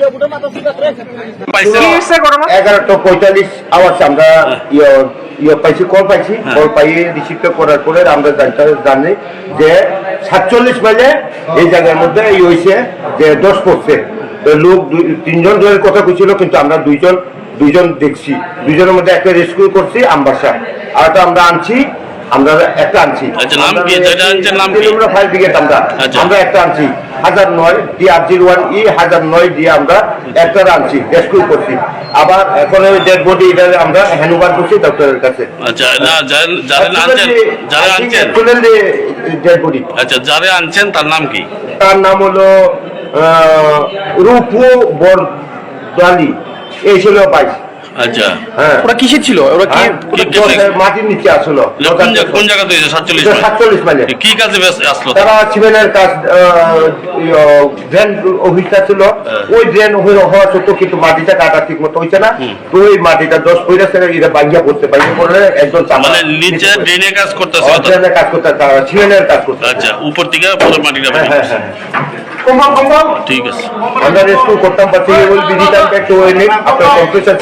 11:45 আওয়াজ আমরা পাইছি, কল পাইছি। কল পাইয়ে রিসিভটা করার পরে আমরা জানি যে 47 মাইলে এই জায়গার মধ্যে হয়েছে যে দোষ পড়ছে। লোক 3 জন জনের কথা কইছিল, কিন্তু আমরা দুইজন দেখছি। দুইজনের মধ্যে একটা রেস্কিউ করছি আমবাসা, আর আমরা আনছি। আমরা একটা আনছি, ফায়ার ব্রিগেড। আমরা একটা আনছি 1009 DR01E 1009 দিয়ে আমরা একটা আনছি, রেস্কিউ করছি। আবার এখন ডেড বডি এটা আমরা হ্যান্ডওভার করছি ডক্টরের কাছে। আচ্ছা, না যারা আনছেন ডেড বডি, আচ্ছা যারা আনছেন তার নাম কি? তার নাম হলো রূপু বরদালি। এই ছিল 22। আচ্ছা, হ্যাঁ। ওরা কিসের ছিল? ওরা কি মাটির নিচে আসলো। কোন জায়গাতে হয়েছে? 47 মাইলে। কি কাজে আসলো তারা? সিমেন্টের কাজ, ড্রেন অফিসটা ছিল। ওই ড্রেন হওয়া সত্ত্বেও কিন্তু মাটিটা কাটা ঠিক মতো হয়েছে না। তো ওই মাটিটা 10 পয়সা এটা বাইয়া করতে একজন মানে নিচে ড্রেনে কাজ করতেছে, ড্রেনের কাজ করতে, তারা সিমেন্টের কাজ করতে। আচ্ছা, উপর থেকে পুরো মাটিটা ঠিক আছে। আমরা রেস্কিউ করতাম, পাচ্ছি ওই বিধি টাইম একটু ওই নেই আপনার কম্পিউটার